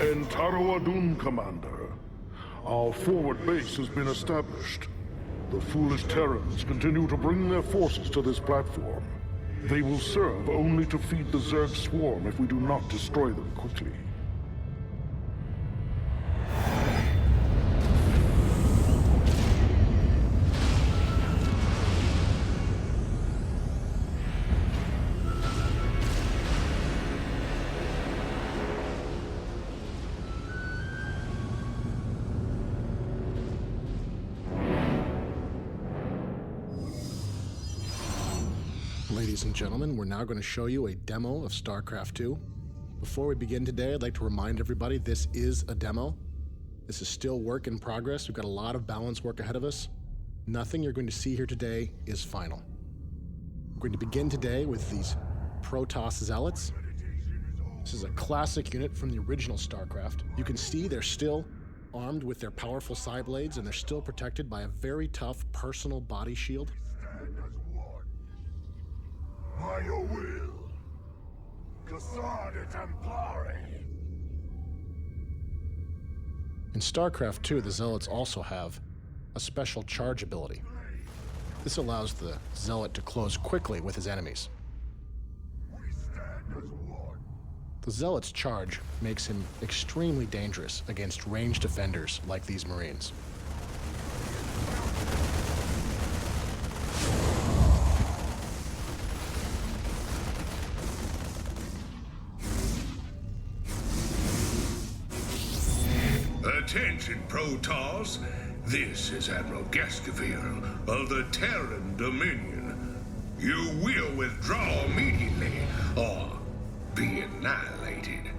And Taro Adun, Commander. Our forward base has been established. The foolish Terrans continue to bring their forces to this platform. They will serve only to feed the Zerg swarm if we do not destroy them quickly. Ladies and gentlemen, we're now going to show you a demo of StarCraft 2. Before we begin today, I'd like to remind everybody this is a demo. This is still work in progress. We've got a lot of balance work ahead of us. Nothing you're going to see here today is final. We're going to begin today with these Protoss Zealots. This is a classic unit from the original StarCraft. You can see they're still armed with their powerful side blades, and they're still protected by a very tough personal body shield. By your will, Cassandra Templari. In StarCraft 2, the Zealots also have a special charge ability. This allows the Zealot to close quickly with his enemies. We stand as one. The Zealot's charge makes him extremely dangerous against ranged defenders like these Marines. Attention, Protoss. This is Admiral Gascaville of the Terran Dominion. You will withdraw immediately or be annihilated.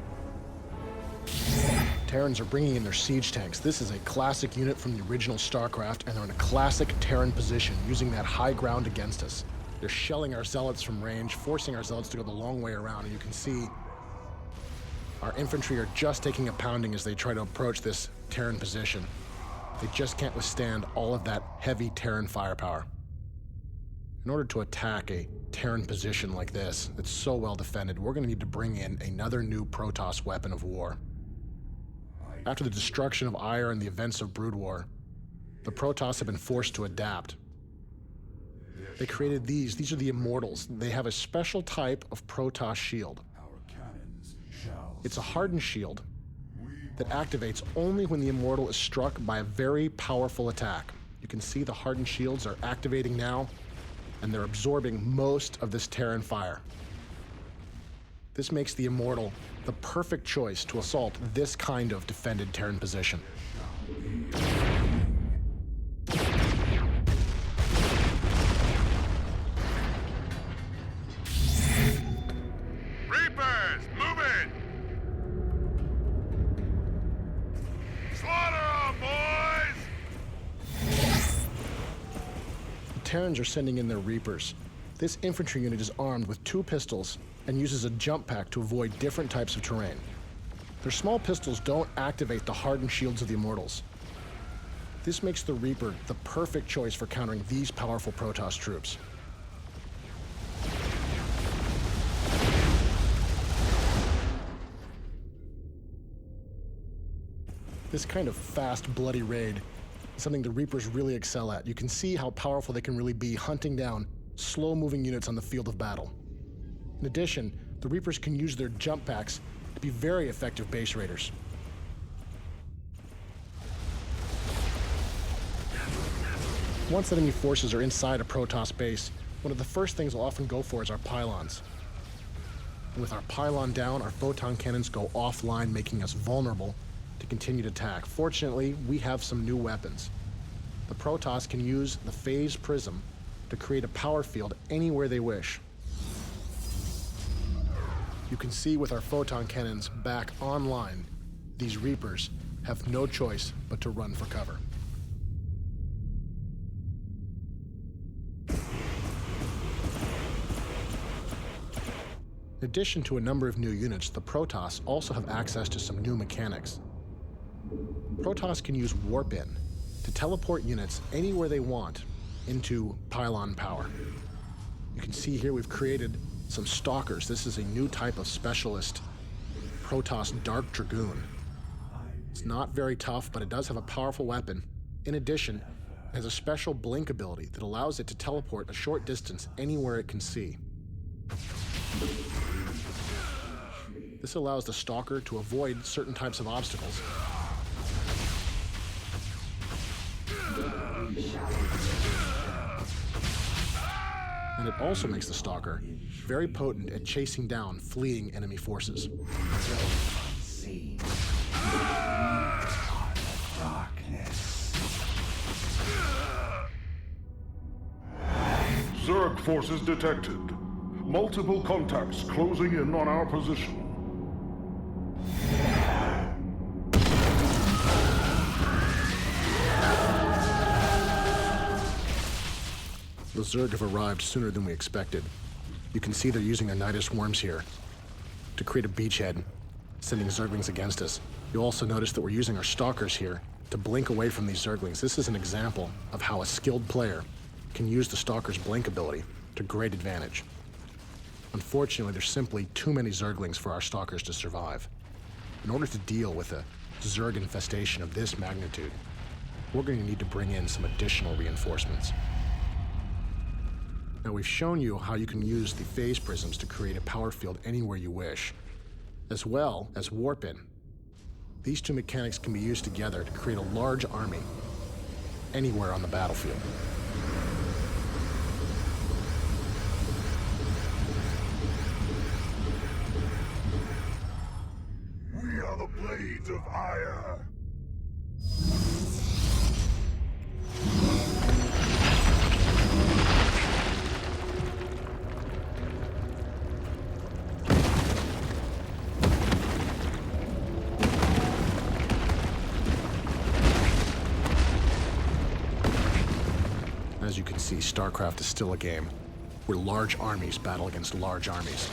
Terrans are bringing in their siege tanks. This is a classic unit from the original StarCraft, and they're in a classic Terran position, using that high ground against us. They're shelling our Zealots from range, forcing our Zealots to go the long way around, and you can see our infantry are just taking a pounding as they try to approach this Terran position. They just can't withstand all of that heavy Terran firepower. In order to attack a Terran position like this, that's so well defended, we're going to need to bring in another new Protoss weapon of war. After the destruction of Ire and the events of Brood War, the Protoss have been forced to adapt. They created these. These are the Immortals. They have a special type of Protoss shield. It's a hardened shield that activates only when the Immortal is struck by a very powerful attack. You can see the hardened shields are activating now, and they're absorbing most of this Terran fire. This makes the Immortal the perfect choice to assault this kind of defended Terran position. Reapers, move it! Slaughter 'em, boys! The Terrans are sending in their Reapers. This infantry unit is armed with 2 pistols and uses a jump pack to avoid different types of terrain. Their small pistols don't activate the hardened shields of the Immortals. This makes the Reaper the perfect choice for countering these powerful Protoss troops. This kind of fast, bloody raid is something the Reapers really excel at. You can see how powerful they can really be hunting down slow-moving units on the field of battle. In addition, the Reapers can use their jump packs to be very effective base raiders. Once enemy forces are inside a Protoss base, one of the first things we'll often go for is our pylons. And with our pylon down, our photon cannons go offline, making us vulnerable to continued attack. Fortunately, we have some new weapons. The Protoss can use the phase prism to create a power field anywhere they wish. You can see with our photon cannons back online, these Reapers have no choice but to run for cover. In addition to a number of new units, the Protoss also have access to some new mechanics. Protoss can use Warp-In to teleport units anywhere they want into pylon power. You can see here we've created some Stalkers. This is a new type of specialist Protoss Dark Dragoon. It's not very tough, but it does have a powerful weapon. In addition, it has a special blink ability that allows it to teleport a short distance anywhere it can see. This allows the Stalker to avoid certain types of obstacles. And it also makes the Stalker very potent at chasing down fleeing enemy forces. Zerg forces detected. Multiple contacts closing in on our position. The Zerg have arrived sooner than we expected. You can see they're using their Nidus worms here to create a beachhead, sending Zerglings against us. You'll also notice that we're using our Stalkers here to blink away from these Zerglings. This is an example of how a skilled player can use the Stalker's blink ability to great advantage. Unfortunately, there's simply too many Zerglings for our Stalkers to survive. In order to deal with a Zerg infestation of this magnitude, we're going to need to bring in some additional reinforcements. Now, we've shown you how you can use the phase prisms to create a power field anywhere you wish, as well as warp in. These two mechanics can be used together to create a large army anywhere on the battlefield. We are the Blades of Ire. As you can see, StarCraft is still a game where large armies battle against large armies.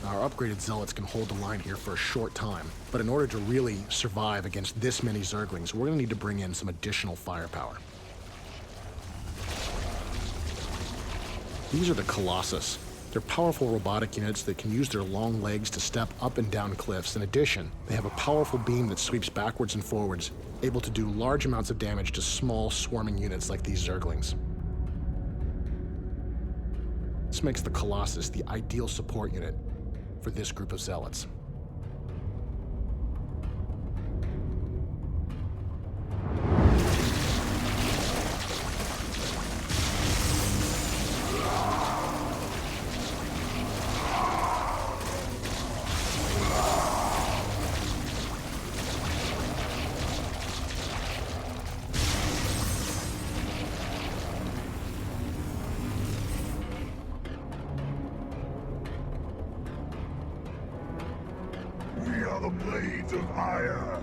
Our upgraded Zealots can hold the line here for a short time, but in order to really survive against this many Zerglings, we're going to need to bring in some additional firepower. These are the Colossus. They're powerful robotic units that can use their long legs to step up and down cliffs. In addition, they have a powerful beam that sweeps backwards and forwards, able to do large amounts of damage to small, swarming units like these Zerglings. This makes the Colossus the ideal support unit for this group of Zealots. We are the Blades of Ire.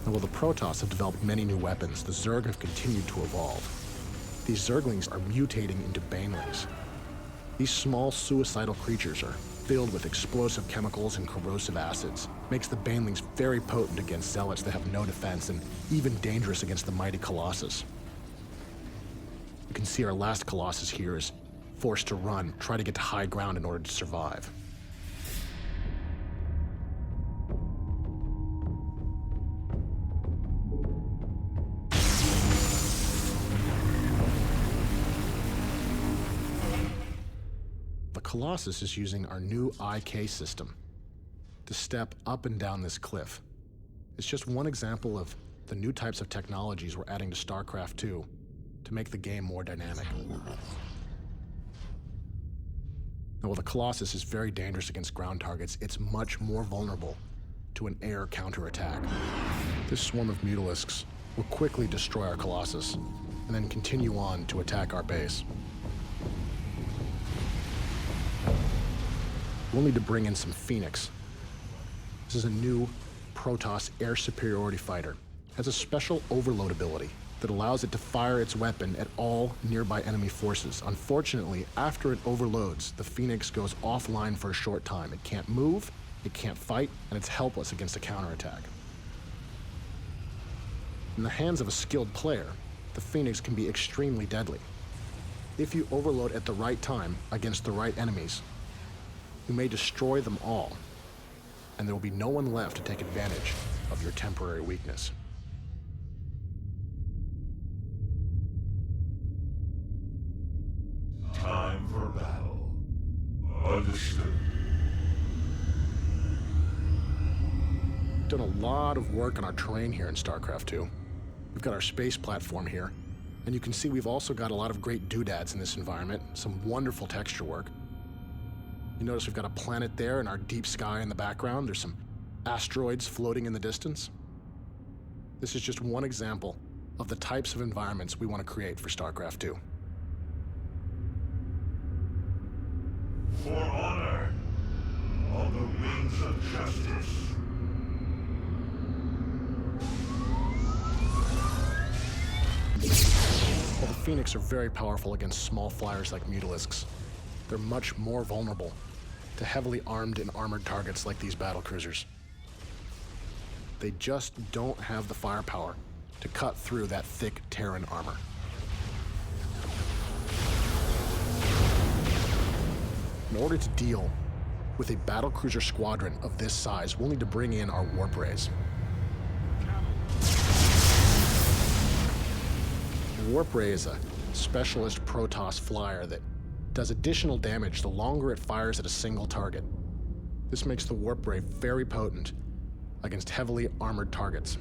Now, while the Protoss have developed many new weapons, the Zerg have continued to evolve. These Zerglings are mutating into Banelings. These small, suicidal creatures are filled with explosive chemicals and corrosive acids. Makes the Banelings very potent against Zealots that have no defense, and even dangerous against the mighty Colossus. You can see our last Colossus here is forced to run, try to get to high ground in order to survive. The Colossus is using our new IK system to step up and down this cliff. It's just one example of the new types of technologies we're adding to StarCraft 2 to make the game more dynamic. Now, while the Colossus is very dangerous against ground targets, it's much more vulnerable to an air counterattack. This swarm of Mutalisks will quickly destroy our Colossus and then continue on to attack our base. We'll need to bring in some Phoenix. This is a new Protoss air superiority fighter. It has a special overload ability that allows it to fire its weapon at all nearby enemy forces. Unfortunately, after it overloads, the Phoenix goes offline for a short time. It can't move, it can't fight, and it's helpless against a counterattack. In the hands of a skilled player, the Phoenix can be extremely deadly. If you overload at the right time against the right enemies, you may destroy them all, and there will be no one left to take advantage of your temporary weakness. Time for battle. Understood. Done a lot of work on our terrain here in StarCraft 2. We've got our space platform here, and you can see we've also got a lot of great doodads in this environment, some wonderful texture work. You notice we've got a planet there and our deep sky in the background. There's some asteroids floating in the distance. This is just one example of the types of environments we want to create for StarCraft 2. For honor, on the wings of justice. While the Phoenix are very powerful against small flyers like Mutalisks, they're much more vulnerable to heavily armed and armored targets like these battlecruisers. They just don't have the firepower to cut through that thick Terran armor. In order to deal with a battlecruiser squadron of this size, we'll need to bring in our warp rays. The warp ray is a specialist Protoss flyer that does additional damage the longer it fires at a single target. This makes the warp ray very potent against heavily armored targets.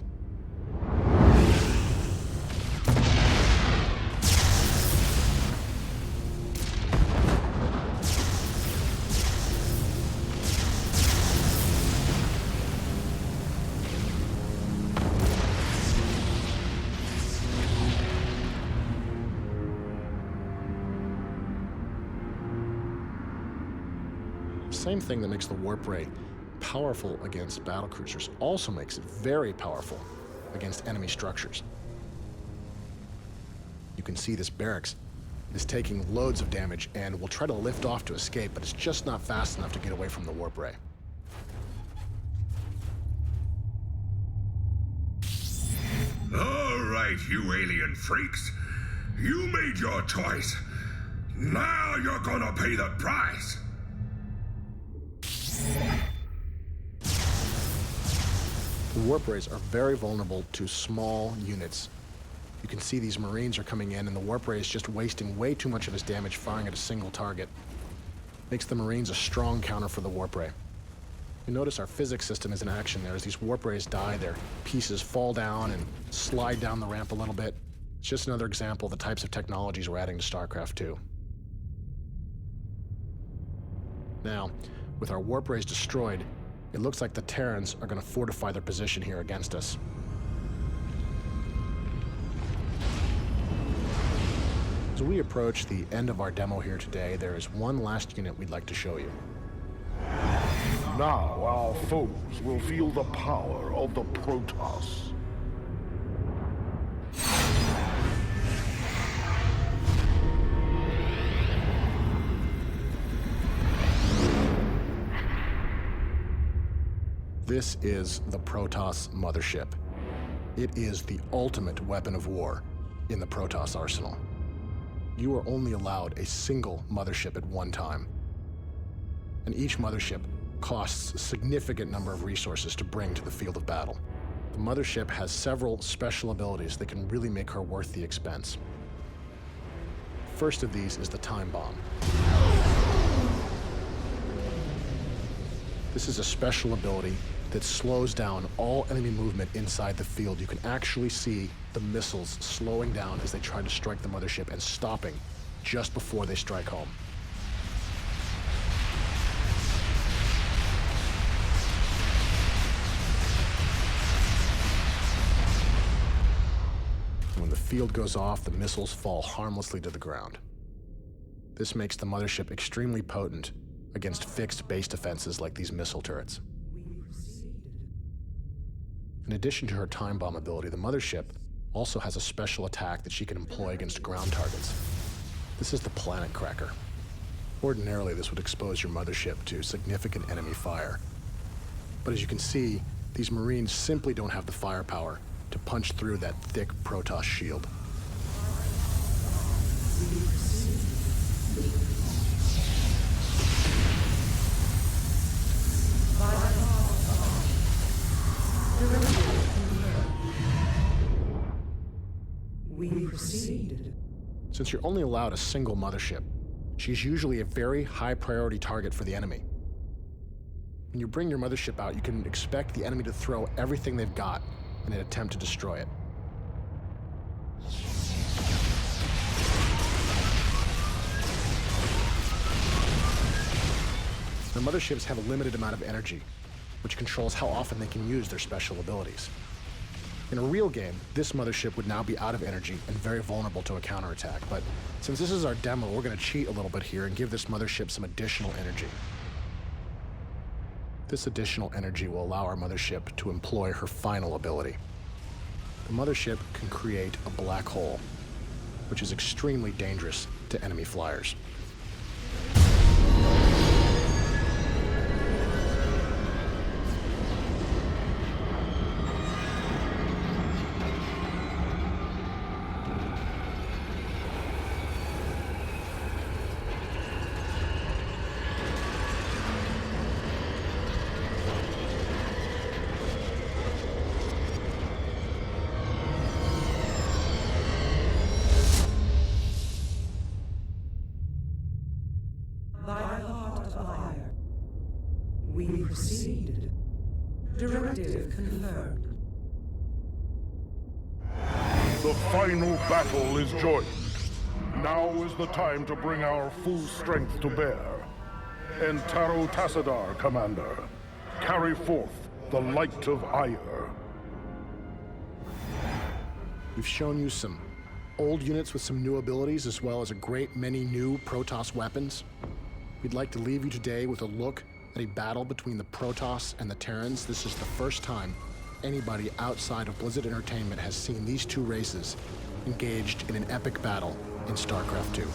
Same thing that makes the warp ray powerful against battlecruisers also makes it very powerful against enemy structures. You can see this barracks is taking loads of damage and will try to lift off to escape, but it's just not fast enough to get away from the warp ray. All right, you alien freaks. You made your choice. Now you're gonna pay the price. The warp rays are very vulnerable to small units. You can see these Marines are coming in, and the warp ray is just wasting way too much of his damage firing at a single target. Makes the Marines a strong counter for the warp ray. You notice our physics system is in action there. As these warp rays die, their pieces fall down and slide down the ramp a little bit. It's just another example of the types of technologies we're adding to StarCraft 2. Now, with our warp rays destroyed, it looks like the Terrans are going to fortify their position here against us. As we approach the end of our demo here today, there is one last unit we'd like to show you. Now our foes will feel the power of the Protoss. This is the Protoss mothership. It is the ultimate weapon of war in the Protoss arsenal. You are only allowed a single mothership at one time, and each mothership costs a significant number of resources to bring to the field of battle. The mothership has several special abilities that can really make her worth the expense. First of these is the Time Bomb. This is a special ability that slows down all enemy movement inside the field. You can actually see the missiles slowing down as they try to strike the mothership and stopping just before they strike home. When the field goes off, the missiles fall harmlessly to the ground. This makes the mothership extremely potent against fixed base defenses like these missile turrets. In addition to her time bomb ability, the mothership also has a special attack that she can employ against ground targets. This is the Planet Cracker. Ordinarily, this would expose your mothership to significant enemy fire. But as you can see, these Marines simply don't have the firepower to punch through that thick Protoss shield. We proceed. Since you're only allowed a single mothership, she's usually a very high priority target for the enemy. When you bring your mothership out, you can expect the enemy to throw everything they've got in an attempt to destroy it. The motherships have a limited amount of energy, which controls how often they can use their special abilities. In a real game, this mothership would now be out of energy and very vulnerable to a counterattack, but since this is our demo, we're going to cheat a little bit here and give this mothership some additional energy. This additional energy will allow our mothership to employ her final ability. The mothership can create a black hole, which is extremely dangerous to enemy flyers. By heart of fire. We proceed. Directive confirmed. The final battle is joined. Now is the time to bring our full strength to bear. Entaro Tassadar, Commander. Carry forth the light of ire. We've shown you some old units with some new abilities, as well as a great many new Protoss weapons. We'd like to leave you today with a look at a battle between the Protoss and the Terrans. This is the first time anybody outside of Blizzard Entertainment has seen these two races engaged in an epic battle in StarCraft 2.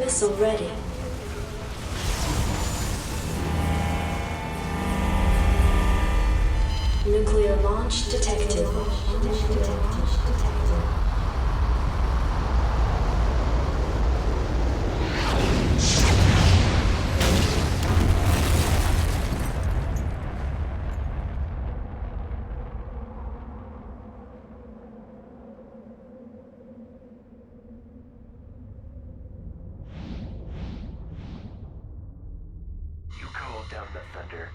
Missile ready. Nuclear launch detected. You called down the thunder.